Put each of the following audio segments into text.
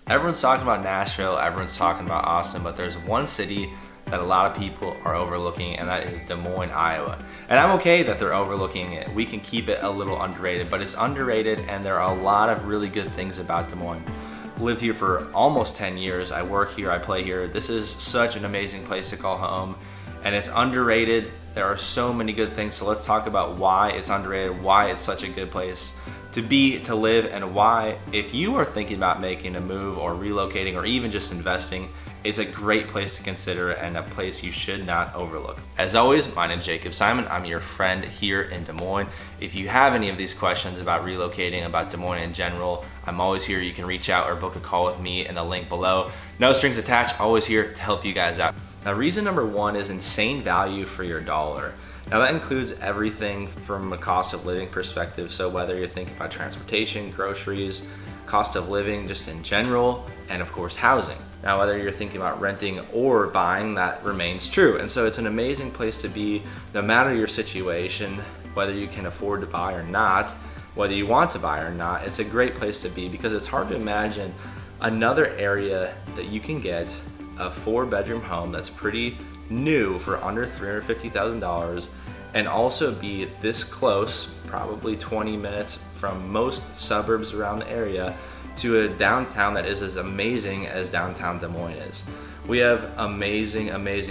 Everyone's talking about Nashville, everyone's talking about Austin, but there's one city that a lot of people are overlooking, and that is Des Moines, Iowa. And I'm okay that they're overlooking it. We can keep it a little underrated, but it's underrated, and there are a lot of really good things about Des Moines. Lived here for almost 10 years. I work here, I play here. This is such an amazing place to call home, and it's underrated. There are so many good things, so let's talk about why it's underrated, why it's such a good place to be, to live, and why, if you are thinking about making a move or relocating or even just investing, it's a great place to consider and a place you should not overlook. As always, my name is Jacob Simon. I'm your friend here in Des Moines. If you have any of these questions about relocating, about Des Moines in general, I'm always here. You can reach out or book a call with me in the link below. No strings attached, always here to help you guys out. Now, reason number one is insane value for your dollar. Now that includes everything from a cost of living perspective. So whether you're thinking about transportation, groceries, cost of living just in general, and of course housing. Now whether you're thinking about renting or buying, that remains true. And so it's an amazing place to be no matter your situation, whether you can afford to buy or not, whether you want to buy or not. It's a great place to be because it's hard to imagine another area that you can get a 4-bedroom home that's pretty new for under $350,000 and also be this close, probably 20 minutes from most suburbs around the area, to a downtown that is as amazing as downtown Des Moines is. We have amazing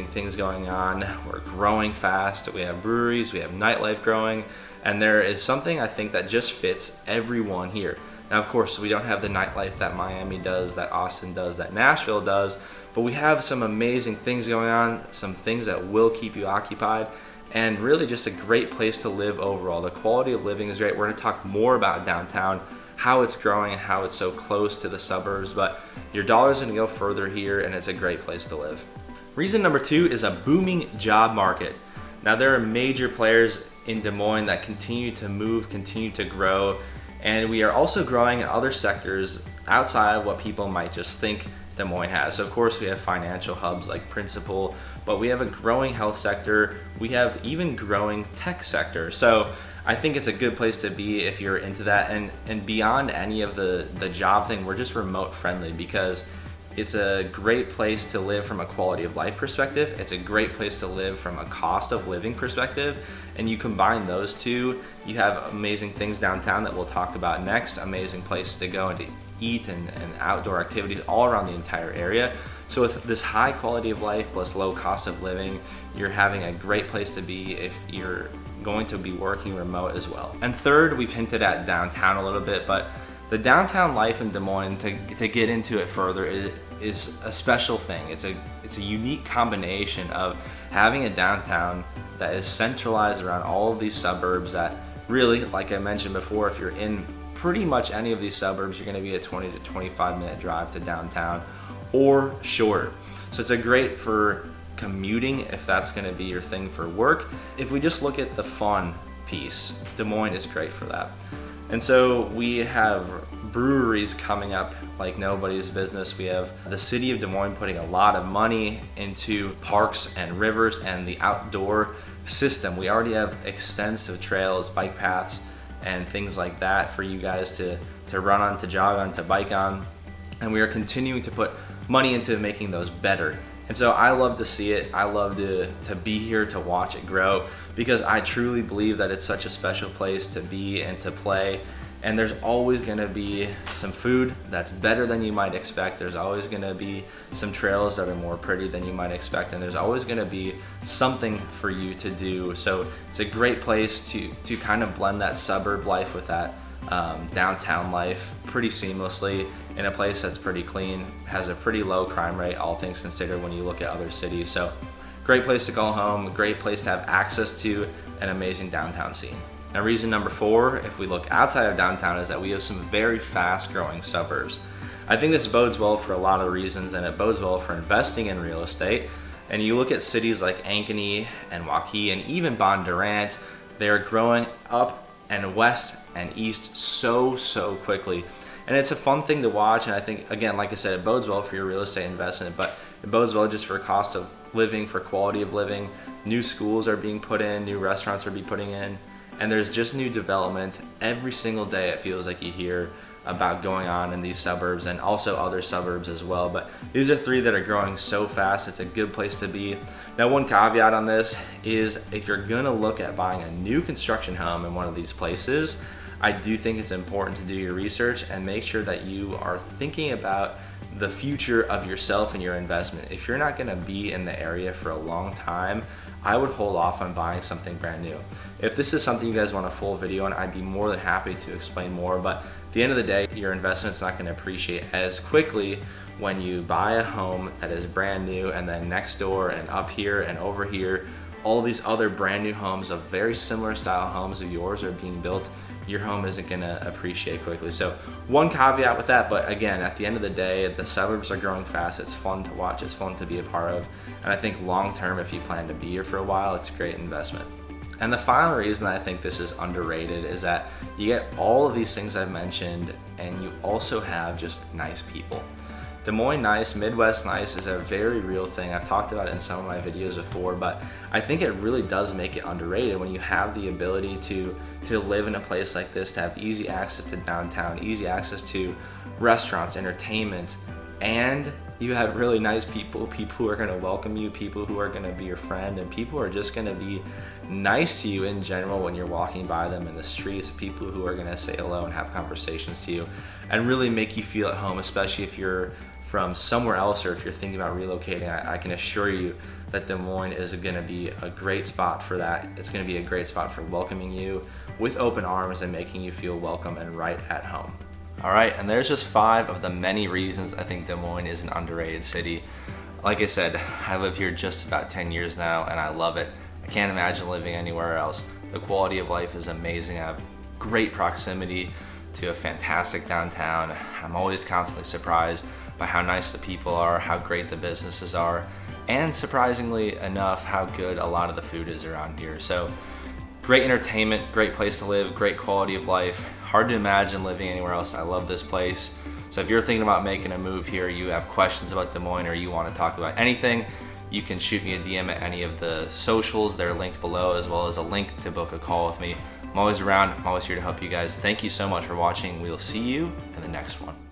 things going on. We're growing fast. We have breweries, we have nightlife growing, and there is something I think that just fits everyone here. Now, of course, we don't have the nightlife that Miami does, that Austin does, that Nashville does, but we have some amazing things going on, some things that will keep you occupied, and really just a great place to live overall. The quality of living is great. We're gonna talk more about downtown, how it's growing and how it's so close to the suburbs, but your dollar's gonna go further here, and it's a great place to live. Reason number two is a booming job market. Now, there are major players in Des Moines that continue to move, continue to grow, and we are also growing in other sectors outside of what people might just think Des Moines has. So of course we have financial hubs like Principal, but we have a growing health sector. We have even growing tech sector. So I think it's a good place to be if you're into that. And beyond any of the job thing, we're just remote friendly because it's a great place to live from a quality of life perspective. It's a great place to live from a cost of living perspective. And you combine those two, you have amazing things downtown that we'll talk about next, amazing places to go and to eat and outdoor activities all around the entire area. So with this high quality of life plus low cost of living, you're having a great place to be if you're going to be working remote as well. And third, we've hinted at downtown a little bit, but the downtown life in Des Moines, to get into it further, is a special thing. It's a unique combination of having a downtown that is centralized around all of these suburbs that really, like I mentioned before, if you're in pretty much any of these suburbs, you're gonna be a 20 to 25 minute drive to downtown or shorter. So it's a great for commuting if that's gonna be your thing for work. If we just look at the fun piece, Des Moines is great for that. And so we have breweries coming up like nobody's business. We have the city of Des Moines putting a lot of money into parks and rivers and the outdoor system. We already have extensive trails, bike paths, and things like that for you guys to run on, to jog on, to bike on. And we are continuing to put money into making those better. And so I love to see it. I love to be here to watch it grow because I truly believe that it's such a special place to be and to play. And there's always gonna be some food that's better than you might expect. There's always gonna be some trails that are more pretty than you might expect. And there's always gonna be something for you to do. So it's a great place to kind of blend that suburb life with that downtown life pretty seamlessly in a place that's pretty clean, has a pretty low crime rate, all things considered when you look at other cities. So great place to call home, great place to have access to an amazing downtown scene. Now, reason number four, if we look outside of downtown, is that we have some very fast growing suburbs. I think this bodes well for a lot of reasons, and it bodes well for investing in real estate. And you look at cities like Ankeny and Waukee and even Bondurant, they're growing up and west and east so quickly. And it's a fun thing to watch, and I think, again, like I said, it bodes well for your real estate investment, but it bodes well just for cost of living, for quality of living. New schools are being put in, new restaurants are being putting in, and there's just new development. Every single day it feels like you hear about going on in these suburbs and also other suburbs as well. But these are 3 that are growing so fast. It's a good place to be. Now, one caveat on this is if you're gonna look at buying a new construction home in one of these places, I do think it's important to do your research and make sure that you are thinking about the future of yourself and your investment. If you're not gonna be in the area for a long time, I would hold off on buying something brand new. If this is something you guys want a full video on, I'd be more than happy to explain more, but at the end of the day, your investment's not gonna appreciate as quickly when you buy a home that is brand new, and then next door and up here and over here, all these other brand new homes of very similar style homes of yours are being built. Your home isn't gonna appreciate quickly. So one caveat with that, but again, at the end of the day, the suburbs are growing fast. It's fun to watch, it's fun to be a part of. And I think long-term, if you plan to be here for a while, it's a great investment. And the final reason I think this is underrated is that you get all of these things I've mentioned, and you also have just nice people. Des Moines nice, Midwest nice is a very real thing. I've talked about it in some of my videos before, but I think it really does make it underrated when you have the ability to live in a place like this, to have easy access to downtown, easy access to restaurants, entertainment, and you have really nice people who are gonna welcome you, people who are gonna be your friend, and people who are just gonna be nice to you in general when you're walking by them in the streets, people who are gonna say hello and have conversations to you and really make you feel at home, especially if you're from somewhere else or if you're thinking about relocating. I can assure you that Des Moines is gonna be a great spot for that. It's gonna be a great spot for welcoming you with open arms and making you feel welcome and right at home. All right, and there's just 5 of the many reasons I think Des Moines is an underrated city. Like I said, I lived here just about 10 years now and I love it. I can't imagine living anywhere else. The quality of life is amazing. I have great proximity to a fantastic downtown. I'm always constantly surprised by how nice the people are, how great the businesses are, and surprisingly enough, how good a lot of the food is around here. So great entertainment, great place to live, great quality of life. Hard to imagine living anywhere else. I love this place. So if you're thinking about making a move here, you have questions about Des Moines, or you want to talk about anything, you can shoot me a DM at any of the socials. They're linked below, as well as a link to book a call with me. I'm always around. I'm always here to help you guys. Thank you so much for watching. We'll see you in the next one.